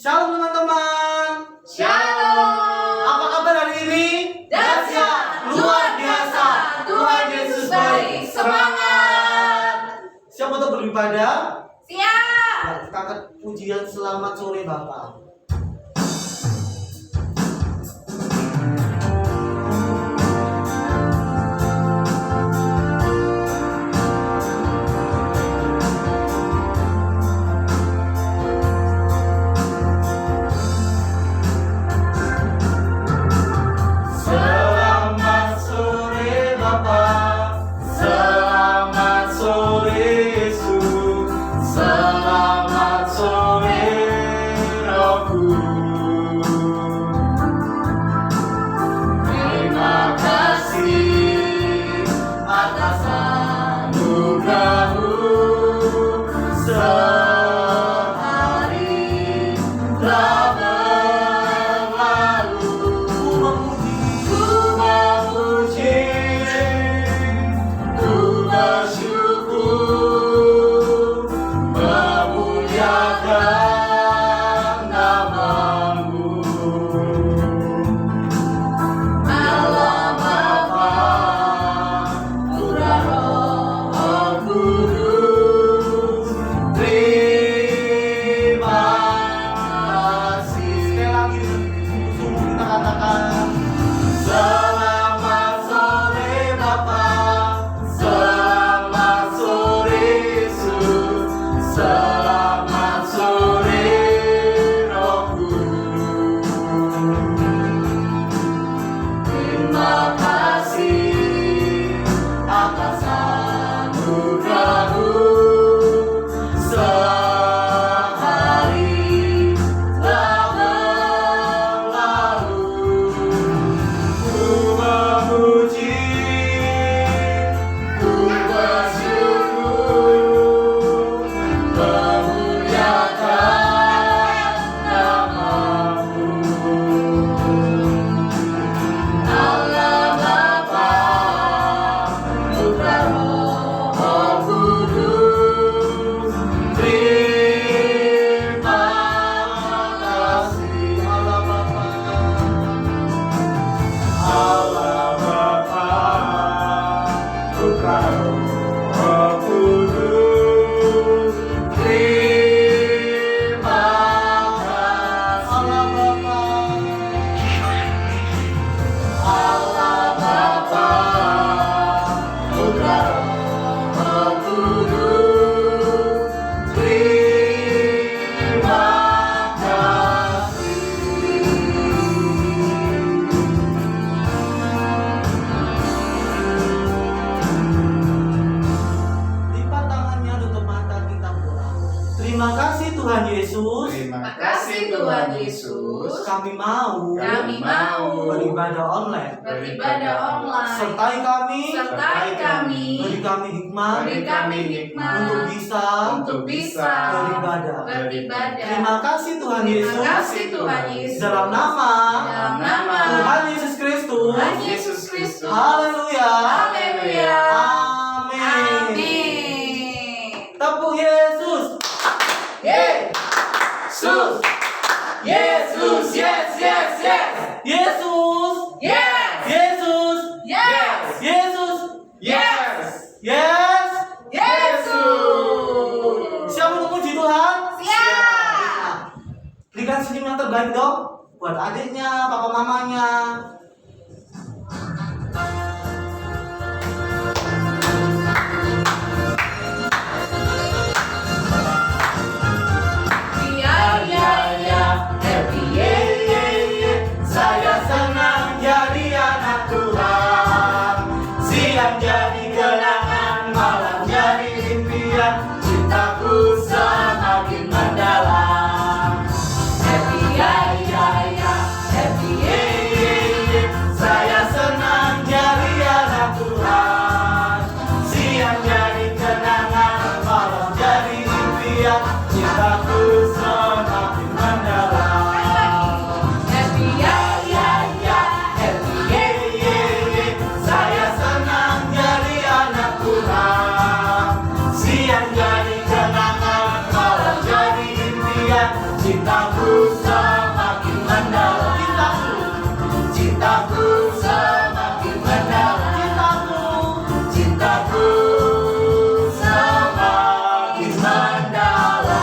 Shalom teman-teman. Shalom. Apa kabar hari ini? Dahsyat, luar biasa. Tuhan Yesus baik. Semangat. Siap untuk beribadah? Siap. Ya, kita akan pujian selamat sore Bapak. Selamat sore Bapak, selamat sore Yesus, selamat sore Rohku. Terima kasih atas anugerah-Mu, sehari telah berlalu. Ku memuji, ku bersyukur, memuliakan nama-Mu. Allah Bapa, Putra Roh Kudus, terima kasih. Sekali lagi, sungguh kita katakan, selamat sore Bapak, selamat sore Yesus, selamat sore Rohku. Terima kasih atas anugerah-Mu, sehari telah berlalu. Ku memuji, ku bersyukur, memuliakan nama-Mu. Allah Bapa, Putra Roh Kudus, terima kasih. Allah Bapa, Putra Roh Kudus, terima kasih. Allah Bapa, Putra Roh Kudus, terima kasih. Lipat tangannya, tutup mata, kita berdoa. Terima kasih Tuhan Yesus. Terima kasih Tuhan Yesus. Kami mau Kami mau beribadah online. beribadah online. Sertai kami, Sertai kami. beri kami hikmah Beri kami hikmah untuk bisa beribadah. Terima kasih Tuhan Terima Yesus. kasih Tuhan Yesus. Dalam nama Dalam nama Tuhan Yesus Kristus. Tuhan Yesus Kristus. Haleluya. Haleluya. Amin. Amin. Tepuk Yesus. Yesus. Yesus. Yes, yes, yes. Yesus. Yes. Yesus. Yes. Yesus. Yes. Yes. Yesus. Siap untuk puji Tuhan? Siap. Berikan senyum yang terbaik dong buat adiknya, papa mamanya. Happy Saya senang jadi anak Tuhan. Siang jadi kenangan, malam jadi impian. Cintaku semakin mendalam. Happy Cintaku semakin mendalam. Cintaku semakin mendalam. Cintaku semakin mendalam.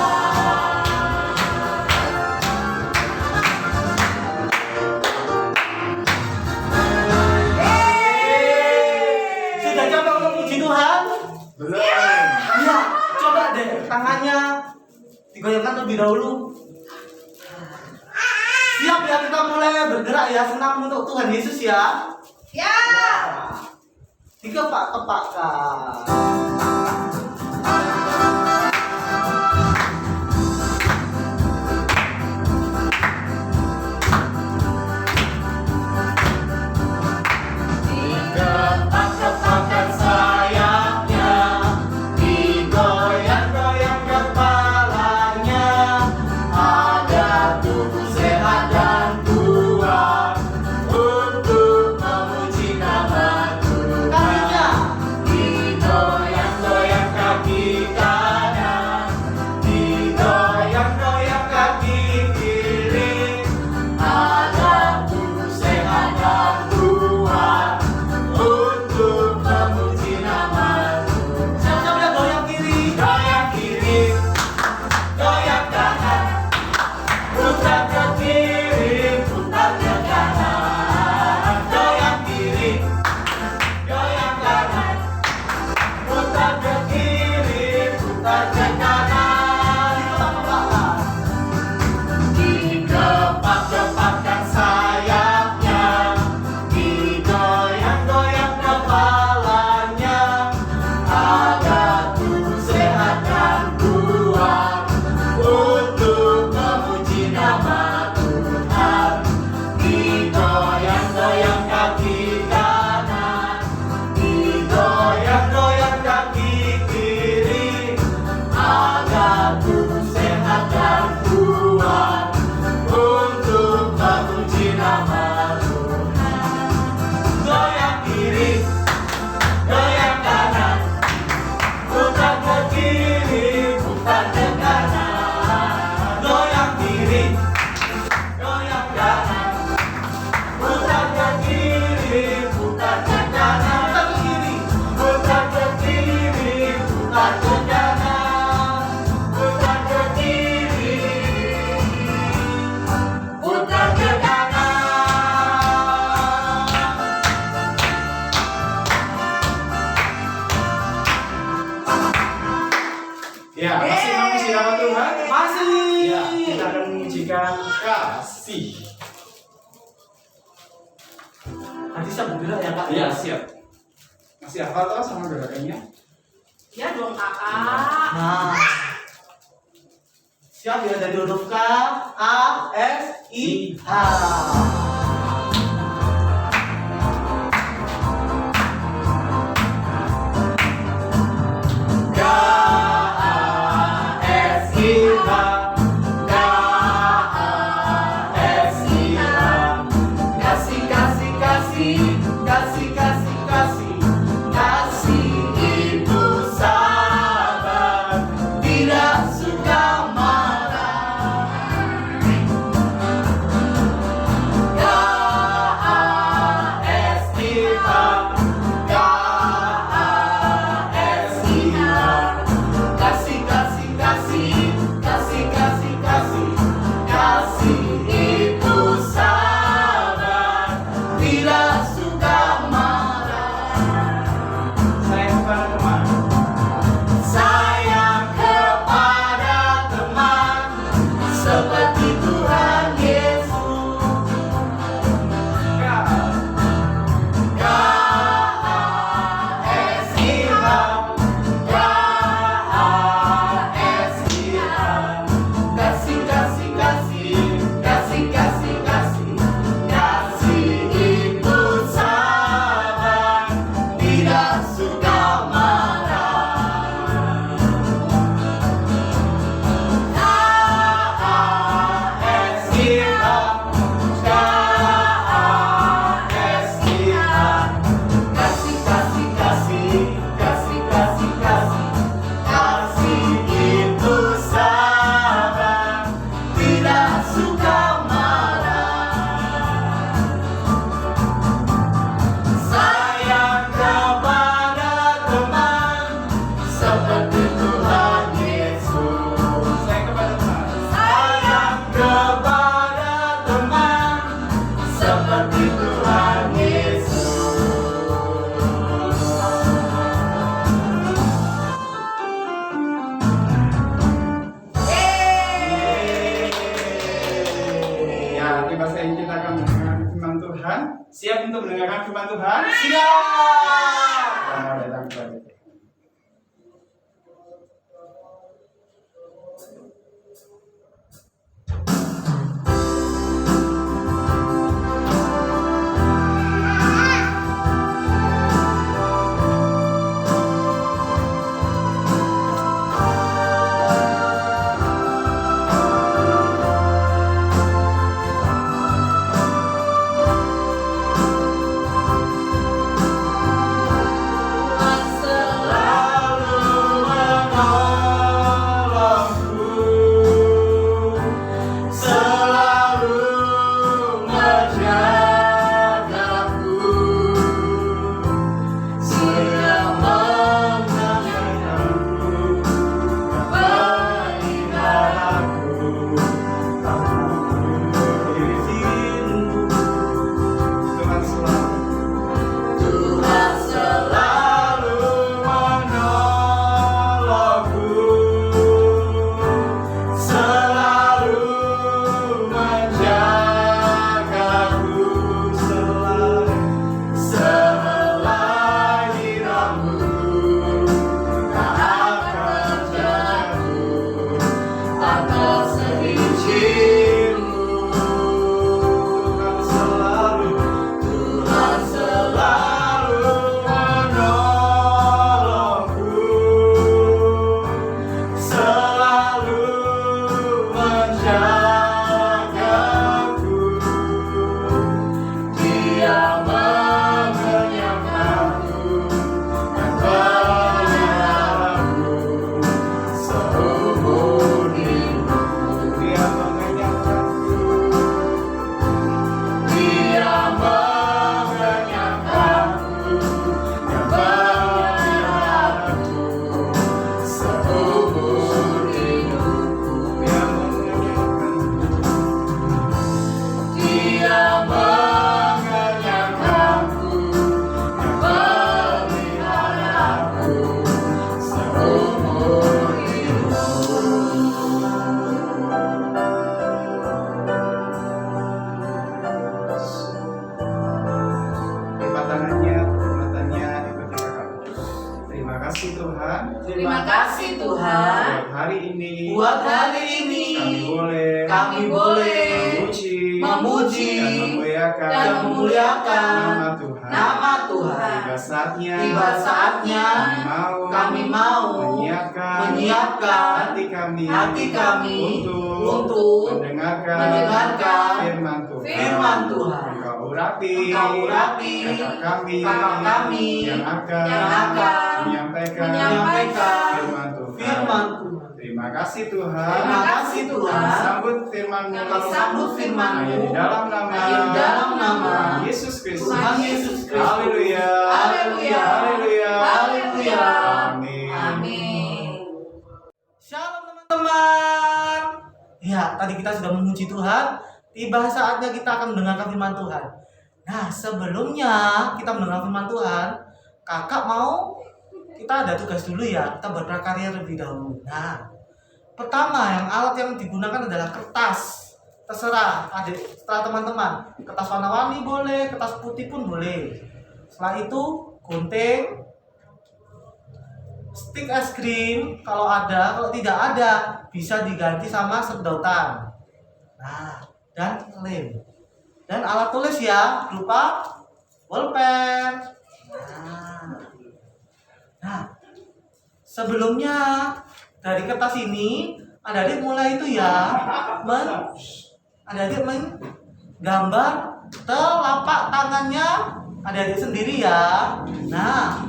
Sudah coba untuk puji Tuhan? Belum. Iya, coba deh tangannya digoyangkan terlebih dahulu. Siap ya, kita mulai bergerak ya, senam untuk Tuhan Yesus ya. Ya. Dikepak-kepakkan. Kepak-kepakkan sayapnya, digoyang-goyang kepalanya, agar tubuh sehat dan kuat untuk memuji nama Tuhan. Kakinya Digoyang-goyang kaki kanan, digoyang-goyang kaki kiri, agar tubuh sehat dan kuat untuk memuji nama Tuhan. siap-siap ya, goyang kiri. Goyang kiri, goyang kanan, putar ke kiri, putar ke kanan. Goyang kiri, goyang kanan, putar ke kiri, putar ke kanan. Dikepak-kepakkan. Dikepak-kepakkan sayapnya, digoyang-goyang kepalanya, agar tubuh sehat dan kuat untuk memuji nama Tuhan. Digoyang-goyang kaki kanan, digoyang-goyang kaki kiri, agar tubuh sehat dan kuat untuk memuji nama Tuhan. Goyang kiri, goyang kanan, putar ke kiri, putar ke kanan. Goyang kiri, goyang kanan, putar ke kiri, putar ke kanan. Putar ke kiri. Putar ke kiri, putar ke kanan, putar ke kiri, putar ke kanan. Ya, masih memuji nama Tuhan. Masih. Ya, kita akan mengujikan kasih. Nanti siap bergerak ya, Kak. Ya, siap. Masih hafal toh sama gerakannya? Ya dong kakak. Nah, siap ya, dari huruf K, A, S, I, H. Kasih, kasih, kasih, kasih, kasih, kasih, kasih itu sabar, tidak suka marah. ini kita akan mendengarkan firman Tuhan. Siap untuk mendengarkan firman Tuhan? Siap. Selamat datang kepada kita. Terima kasih Tuhan. Buat hari ini. Buat hari ini Kami boleh memuji dan memuliakan nama nama Tuhan. Tuhan. Tiba saatnya Kami mau menyiapkan hati kami untuk mendengarkan firman Tuhan. Engkau urapi kakak kami yang akan menyampaikan firman Tuhan. Terima kasih Tuhan. Terima kasih Tuhan. Sambut firman-Mu. Kami sambut firman-Mu. Hanya di dalam nama Tuhan Yesus Kristus. Tuhan Yesus Kristus. Haleluya. Haleluya. Haleluya. Haleluya. Amin. Amin. Shalom teman-teman. Ya, tadi kita sudah memuji Tuhan. Tiba saatnya kita akan mendengarkan firman Tuhan. Nah, sebelumnya kita mendengar firman Tuhan, kakak mau kita ada tugas dulu ya. Kita berprakarya terlebih dahulu. Nah, pertama alat yang digunakan adalah kertas. Terserah, setelah teman-teman. Kertas warna-warni boleh, kertas putih pun boleh. Setelah itu, gunting, stik es krim kalau ada, kalau tidak ada bisa diganti sama sedotan. Nah, dan lem. Dan alat tulis ya, lupa bolpen. Nah, sebelumnya dari kertas ini adik-adik mulai itu ya, adik-adik menggambar telapak tangannya adik-adik sendiri ya. Nah,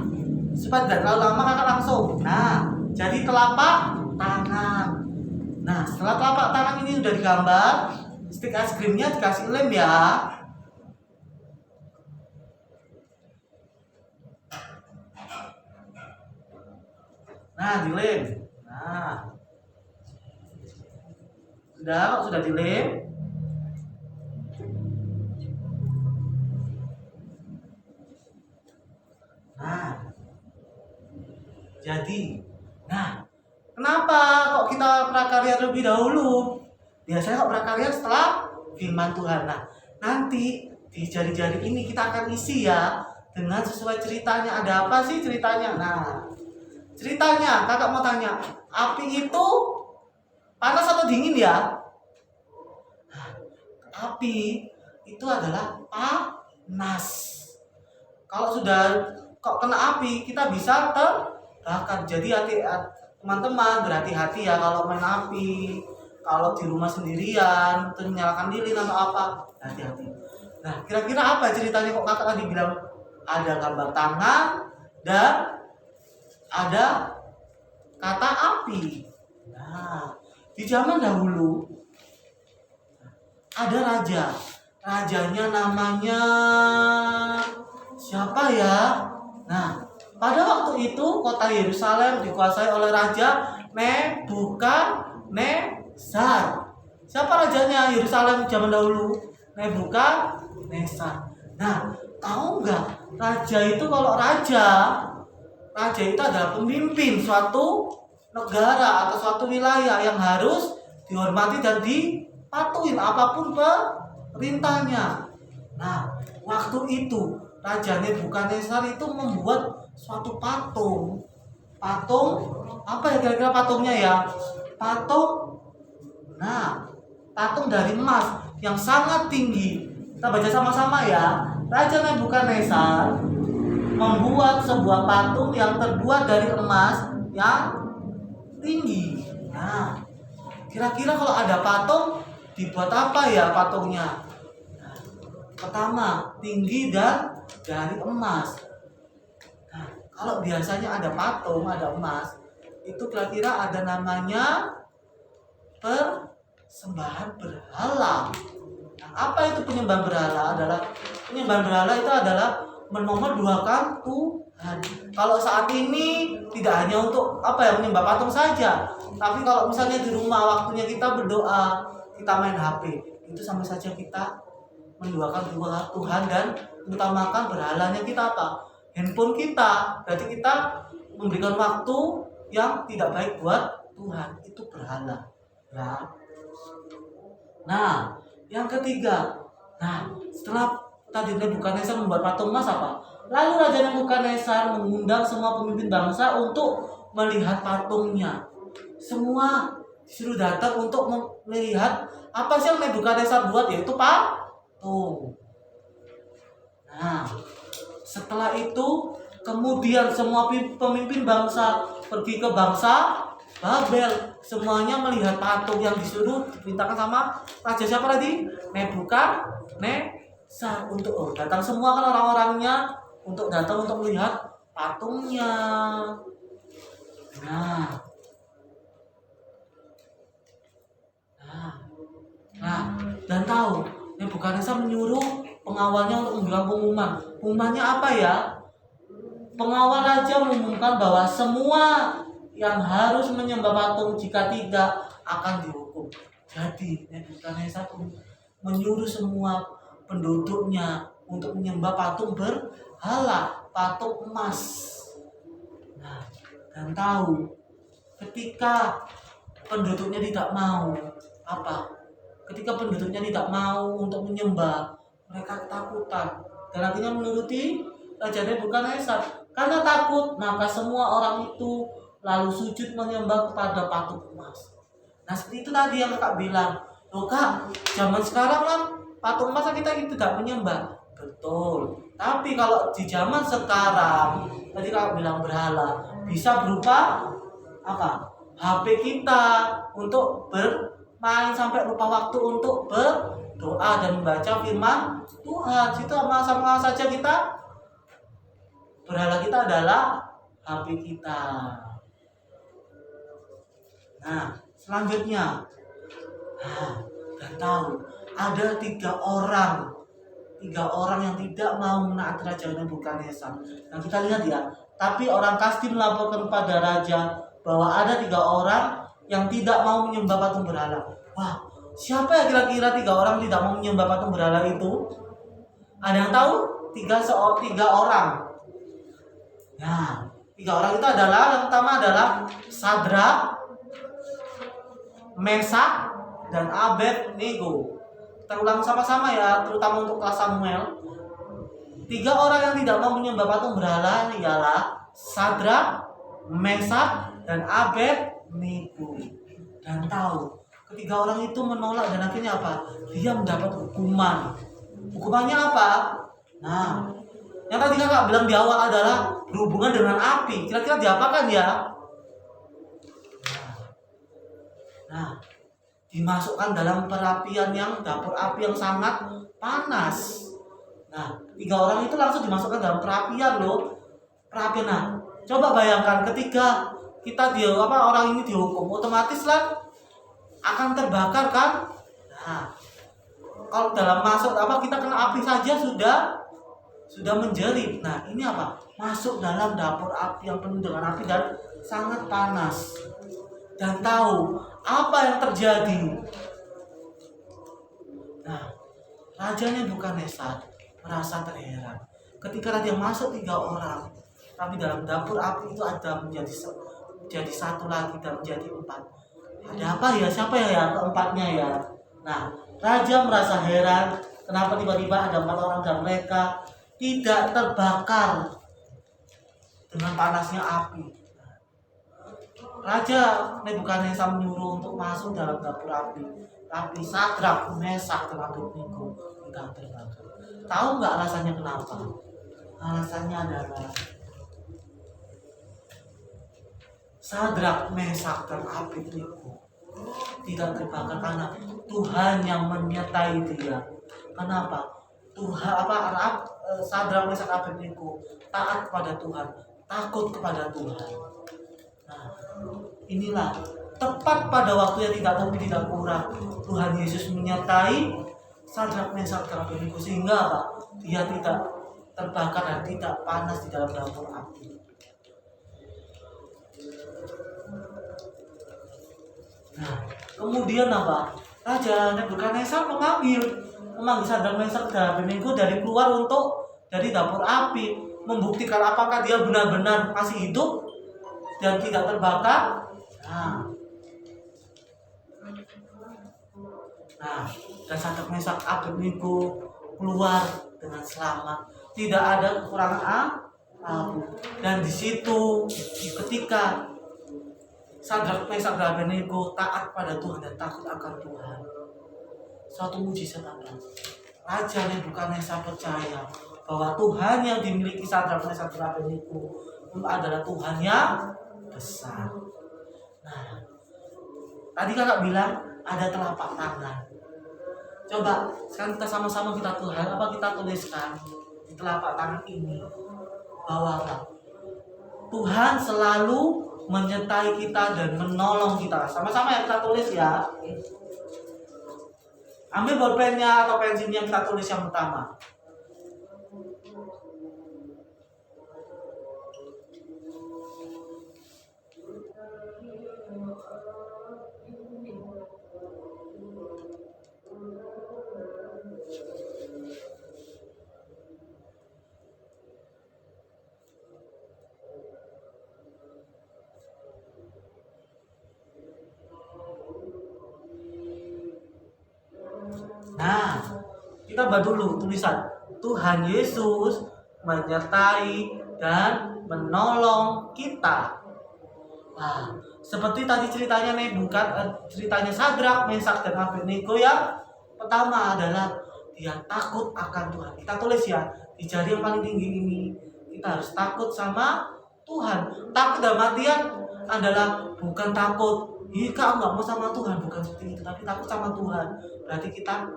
supaya tidak terlalu lama kakak langsung. Nah, jadi telapak tangan. Nah, setelah telapak tangan ini sudah digambar, stik es krimnya dikasih lem ya. Nah, dilem. Nah, sudah dilem. Nah, jadi, kenapa kok kita prakarya terlebih dahulu? Biasanya kok prakarya setelah firman Tuhan. Nah, nanti di jari-jari ini kita akan isi ya dengan sesuai ceritanya. Ada apa sih ceritanya? Nah, ceritanya kakak mau tanya, api itu panas atau dingin ya? Nah, api itu adalah panas. Kalau sudah kena api, kita bisa terbakar. Jadi teman-teman berhati-hati ya kalau main api. Kalau di rumah sendirian, terus nyalakan lilin atau apa, hati-hati. Nah, kira-kira apa ceritanya kok kakak tadi bilang ada gambar tangan dan ada kata api. Nah, di zaman dahulu ada raja. Rajanya namanya siapa ya? Nah, pada waktu itu kota Yerusalem dikuasai oleh Raja Nebukadnezar. Siapa rajanya Yerusalem zaman dahulu? Nebukadnezar. Nah, tahu nggak? Raja itu kalau raja itu adalah pemimpin suatu negara atau suatu wilayah yang harus dihormati dan dipatuhin apapun perintahnya. Nah, waktu itu Raja Nebukadnezar itu membuat suatu patung. Patung apa ya kira-kira patungnya ya? Patung dari emas yang sangat tinggi. Kita baca sama-sama ya. Raja Nebukadnezar membuat sebuah patung yang terbuat dari emas yang tinggi. Nah, kira-kira kalau ada patung dibuat apa ya patungnya? Nah, pertama, tinggi dan dari emas. Nah, kalau biasanya ada patung, ada emas, itu kira-kira ada namanya persembahan berhala. Nah, apa itu penyembahan berhala? Penyembahan berhala itu adalah menomorduakan Tuhan. Kalau saat ini tidak hanya untuk menyembah patung saja, tapi kalau misalnya di rumah waktunya kita berdoa, kita main HP, itu sama saja kita menduakan Tuhan dan mengutamakan berhalanya kita handphone kita. Berarti kita memberikan waktu yang tidak baik buat Tuhan, itu berhala ya. Nah, yang ketiga, setelah tadi Nebukadnezar membuat patung emas lalu Raja Nebukadnezar mengundang semua pemimpin bangsa untuk melihat patungnya. Semua disuruh datang untuk melihat apa sih yang Nebukadnezar buat, yaitu patung. Nah, setelah itu kemudian semua pemimpin bangsa pergi ke bangsa Babel. Semuanya melihat patung yang disuruh diperintahkan sama raja siapa tadi? Nebukadnezar untuk datang semua kan orang-orangnya untuk datang untuk melihat patungnya. Nah, dan tahu Nebukadnezar menyuruh pengawalnya untuk membuat pengumuman. Pengumumannya apa ya? Pengawal raja mengumumkan bahwa semua yang harus menyembah patung, jika tidak akan dihukum. Jadi Nebukadnezar menyuruh semua penduduknya untuk menyembah patung berhala, patung emas. Nah, dan tahu ketika penduduknya tidak mau ketika penduduknya tidak mau untuk menyembah, mereka ketakutan dan akhirnya menuruti Raja Nebukadnezar. Karena takut, maka semua orang itu lalu sujud menyembah kepada patung emas. Nah, seperti itu tadi yang kakak bilang. Loh kak, zaman sekarang kan patung emas kita tidak menyembah. Betul. Tapi kalau di zaman sekarang, tadi kakak bilang berhala, bisa berupa HP kita untuk bermain sampai lupa waktu untuk berdoa dan membaca firman Tuhan. Situ sama saja kita berhala kita adalah HP kita. Nah, selanjutnya, dan tahu ada tiga orang yang tidak mau menaati Raja Nebukadnezar. Nah, kita lihat ya. Tapi orang Kasdi melaporkan kepada raja bahwa ada 3 orang yang tidak mau menyembah patung berhala. Wah, siapa ya kira-kira 3 orang tidak mau menyembah patung berhala itu? Ada yang tahu? 3 orang. Nah, 3 orang itu adalah, yang pertama adalah Sadrak, Mesak, dan Abednego. terulang sama-sama ya, terutama untuk kelas Samuel. 3 orang yang tidak mau menyembah patung berhala ialah Sadrak, Mesak, dan Abednego. Dan tahu, ketiga orang itu menolak dan akhirnya apa? Dia mendapat hukuman. Hukumannya apa? Nah, yang tadi kakak bilang di awal adalah berhubungan dengan api. Kira-kira diapakan ya? Nah, dimasukkan dalam perapian yang dapur api yang sangat panas. Nah, 3 orang itu langsung dimasukkan dalam perapian loh. Perapian. Nah, coba bayangkan ketika orang ini dihukum, otomatis lah akan terbakar kan? Nah, kalau dalam kita kena api saja sudah menjerit. Nah, ini apa? Masuk dalam dapur api yang penuh dengan api dan sangat panas. Dan tahu apa yang terjadi. Nah, Raja Nebukadnezar merasa terheran ketika dia masuk 3 orang, tapi dalam dapur api itu ada menjadi satu lagi dan menjadi 4. Ada apa ya? Siapa ya keempatnya ya? Nah, Raja merasa heran kenapa tiba-tiba ada 4 orang dan mereka tidak terbakar dengan panasnya api. Raja Nebukadnezar menyuruh untuk masuk dalam dapur api, tapi Sadrak, Mesak, dan Abednego tidak terbakar. Tahu nggak alasannya kenapa? Alasannya adalah Sadrak, Mesak, dan Abednego tidak terbakar karena Tuhan yang menyertai dia. Kenapa? Sadrak, Mesak, Abednego taat kepada Tuhan, takut kepada Tuhan. Nah, inilah tepat pada waktu yang tidak lebih tidak kurang Tuhan Yesus menyertai Sadrak, Mesak, dan Abednego sehingga apa? Dia tidak terbakar dan tidak panas di dalam dapur api. Nah, kemudian apa? Raja Nebukadnezar memanggil Sadrak, Mesak, dan Abednego dari dapur api, membuktikan apakah dia benar-benar masih hidup dan tidak terbakar. Nah, dan Sadrak, Mesak, Abednego keluar dengan selamat, tidak ada kekurangan api. Dan di situ ketika Sadrak, Mesak, dan Abednego taat pada Tuhan dan takut akan Tuhan, suatu mujizat apa? Raja Nebukadnezar percaya bahwa Tuhan yang dimiliki Sadrak, Mesak, dan Abednego adalah Tuhan yang besar. Nah, tadi kakak bilang ada telapak tangan. Coba sekarang kita sama-sama kita tuliskan di telapak tangan ini bahwa Tuhan selalu menyertai kita dan menolong kita. Sama-sama ya kita tulis ya. Ambil bolpennya atau pensilnya, kita tulis yang pertama. Nah, kita buat dulu tulisan Tuhan Yesus menyertai dan menolong kita. Nah, seperti tadi ceritanya ceritanya Sadrak, Mesak, dan Abednego yang pertama adalah dia takut akan Tuhan. Kita tulis ya di jari yang paling tinggi ini, kita harus takut sama Tuhan. Takut dalam artian adalah bukan takut jika nggak mau sama Tuhan, bukan seperti itu, tapi takut sama Tuhan. Berarti kita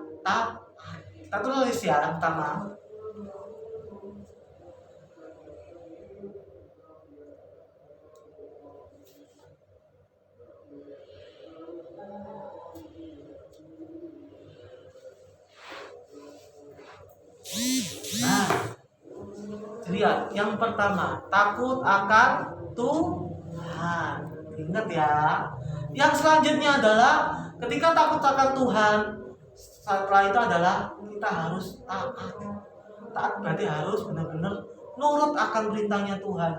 tulis ya yang pertama. Nah, lihat yang pertama, takut akan Tuhan. Ingat ya. Yang selanjutnya adalah ketika takut akan Tuhan, setelah itu adalah kita harus taat. Taat berarti harus benar-benar nurut akan perintahnya Tuhan.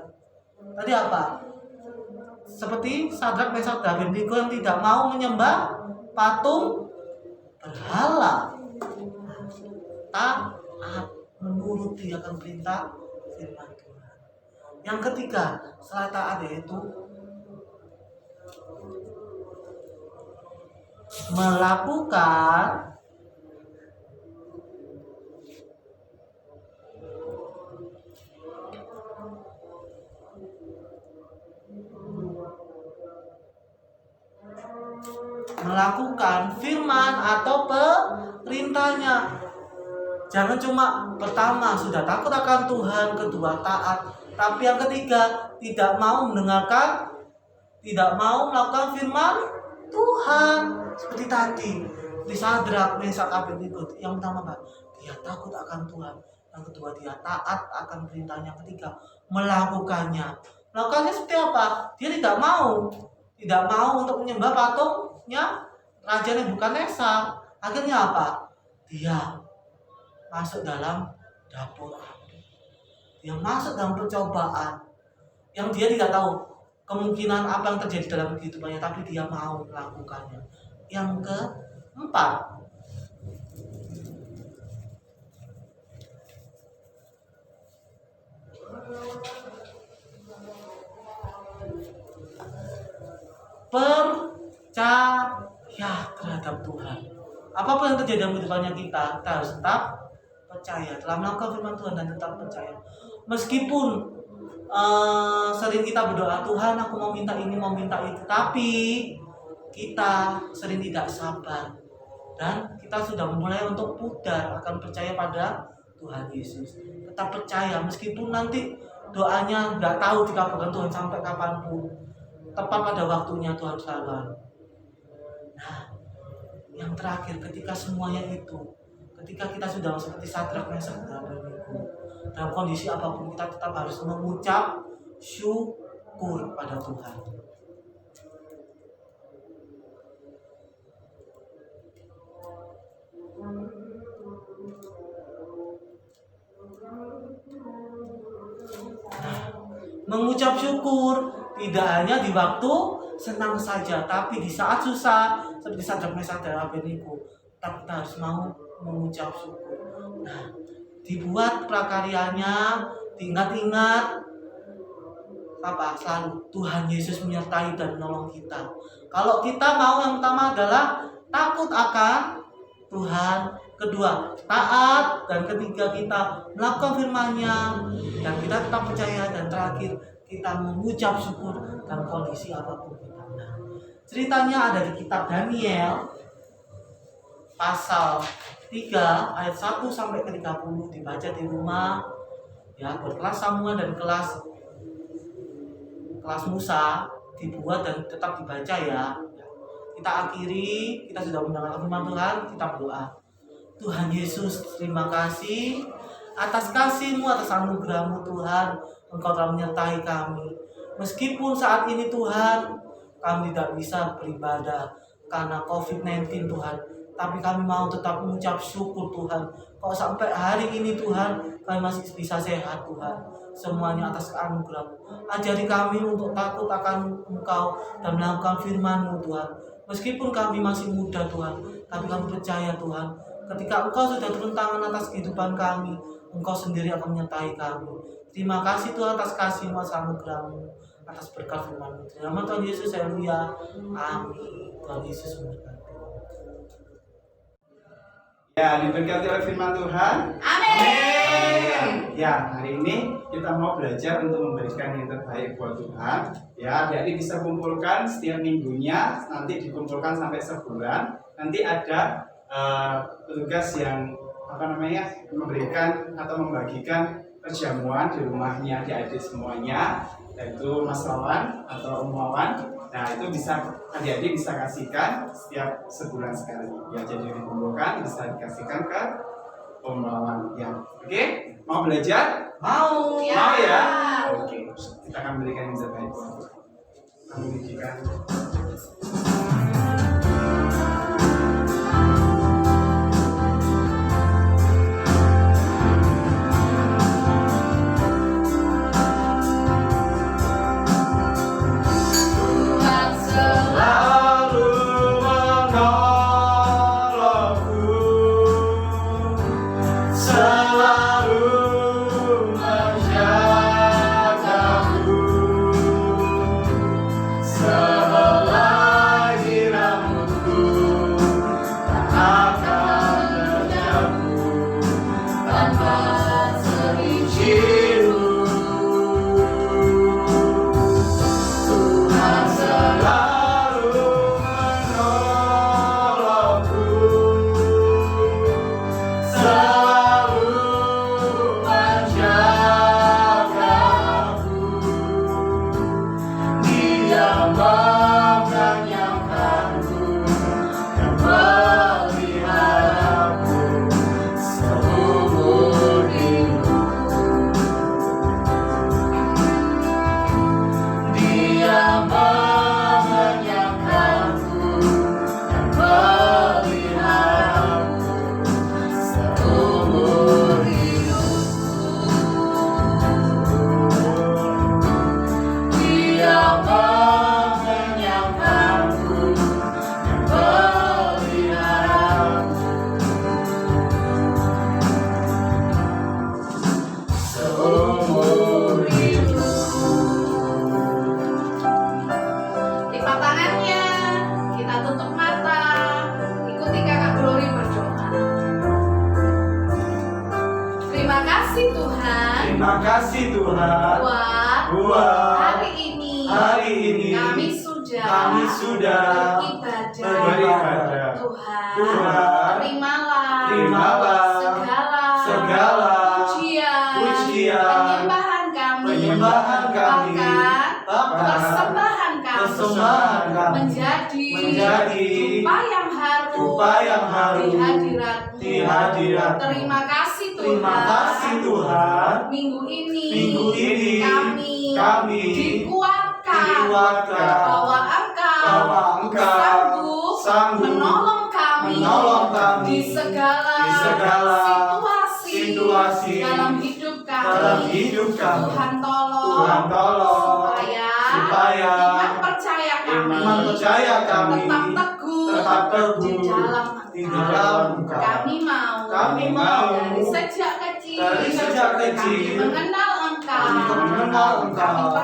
Tadi apa? Seperti Sadrak, Mesak, dan Abednego yang tidak mau menyembah patung berhala. taat, menuruti akan perintah firman Tuhan. Yang ketiga, selain taat yaitu melakukan firman atau perintahnya. Jangan cuma pertama sudah takut akan Tuhan, kedua taat, tapi yang ketiga tidak mau mendengarkan, tidak mau melakukan firman Tuhan. Seperti tadi di Sadrak, Mesak, Abednego. Yang pertama Pak, dia takut akan Tuhan. Yang kedua dia taat akan perintahnya. Yang ketiga melakukannya. Melakukannya seperti apa? Dia tidak mau untuk menyembah patungnya Raja Nebukadnezar. Akhirnya apa? Dia masuk dalam dapur api. Dia masuk dalam percobaan yang dia tidak tahu kemungkinan apa yang terjadi dalam kehidupannya, tapi dia mau melakukannya. Yang keempat, percaya terhadap Tuhan. Apapun yang terjadi dalam kehidupannya kita harus tetap percaya, telah melakukan firman Tuhan dan tetap percaya. Meskipun sering kita berdoa, Tuhan aku mau minta ini, mau minta itu, tapi kita sering tidak sabar dan kita sudah mulai untuk pudar akan percaya pada Tuhan Yesus. Tetap percaya meskipun nanti doanya nggak tahu dikabulkan Tuhan sampai kapanpun, tepat pada waktunya Tuhan selalu. Nah, yang terakhir, ketika semuanya itu, ketika kita sudah seperti Sadrak, Mesak, dan Abednego, dalam kondisi apapun kita tetap harus mengucap syukur pada Tuhan. Nah, mengucap syukur tidak hanya di waktu senang saja, tapi di saat susah seperti Sadrak, Mesak, dan Abednego, kita harus mau mengucap syukur. Nah, dibuat prakaryanya, diingat-ingat apa selalu Tuhan Yesus menyertai dan menolong kita. Kalau kita mau, yang pertama adalah takut akan Tuhan, kedua taat, dan ketiga kita melakukan firman-Nya dan kita tetap percaya, dan terakhir kita mengucap syukur dalam kondisi apapun kita. Nah, ceritanya ada di kitab Daniel pasal 3 ayat 1 sampai ke 30, dibaca di rumah ya, buat kelas Samuel dan kelas Musa dibuat dan tetap dibaca ya. Kita akhiri, kita sudah mendengar firman Tuhan, kita berdoa. Tuhan Yesus, terima kasih atas kasih-Mu, atas anugerah-Mu Tuhan. Engkau telah menyertai kami. Meskipun saat ini Tuhan, kami tidak bisa beribadah karena COVID-19 Tuhan, tapi kami mau tetap mengucap syukur Tuhan. Kalau sampai hari ini Tuhan, kami masih bisa sehat Tuhan. Semuanya atas anugerah-Mu. Ajari kami untuk takut akan Engkau dan melakukan firman-Mu Tuhan. Meskipun kami masih muda Tuhan, tapi kami percaya Tuhan, ketika Engkau sudah turun tangan atas kehidupan kami, Engkau sendiri akan menyertai kami. Terima kasih Tuhan atas kasih-Mu, atas anugerah-Mu, atas berkat firman-Mu. Dalam nama Tuhan Yesus, haleluya. Amin. Tuhan Yesus memberkati. Ya, diberkati oleh firman Tuhan. Amin. Ya, hari ini kita mau belajar untuk memberikan yang terbaik buat Tuhan. Ya, jadi bisa kumpulkan setiap minggunya, nanti dikumpulkan sampai sebulan. Nanti ada petugas yang memberikan atau membagikan perjamuan di rumahnya adik-adik semuanya, yaitu Mas Wawan atau Om Wawan. Nah, itu bisa adik-adik bisa kasihkan setiap sebulan sekali. Ya, jadi dikumpulkan bisa dikasihkan ke Om Wawan. Ya, oke? Mau belajar? Mau. Ya. Mau ya? Oke, kita akan berikan yang terbaik. Kami berikan. Tuhan selalu Lalu menolongku Terima kasih Tuhan. Buat hari ini kami sudah beribadah. Tuhan, terimalah segala pujian, penyembahan kami, bahkan persembahan kami menjadi dupa yang harum di hadirat. Terima kasih Terima kasih Tuhan. Minggu ini kami dikuatkan bahwa Engkau sanggup menolong kami di segala situasi dalam hidup kami. Tuhan tolong supaya iman percaya kami tetap teguh di dalam Engkau. Kami mau dari sejak kecil kami mengenal Engkau,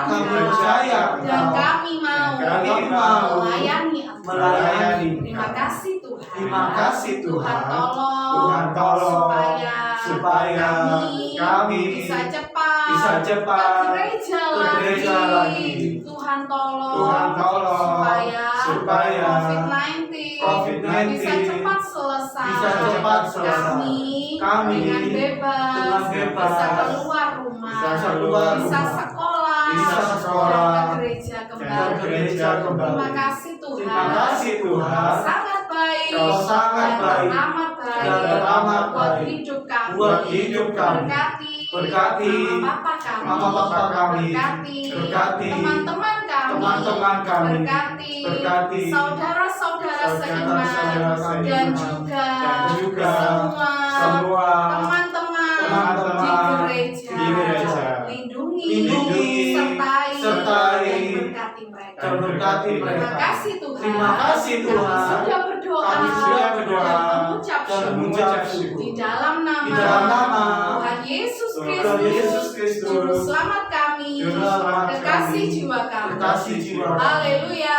kami percaya Engkau, dan kami mau melayani Engkau. Terima kasih Tuhan. Terima kasih Tuhan. Tuhan tolong supaya kami bisa cepat ke gereja lagi. Tuhan tolong supaya COVID-19 bisa cepat selesai. Kami dengan bebas bisa keluar rumah, bisa sekolah, dan ke gereja kembali. Terima kasih Tuhan. Sangat baik dan amat baik buat hidup kami. Berkati mama papa kami, berkati teman-teman kami, berkati saudara-saudara seiman, dan juga semua teman-teman di gereja. Lindungi sertai dan berkati mereka. Terima kasih Tuhan. Kami sudah berdoa dan mengucap syukur di dalam nama Tuhan Yesus Kristus, Juru Selamat kami, kekasih jiwa kami. Haleluya.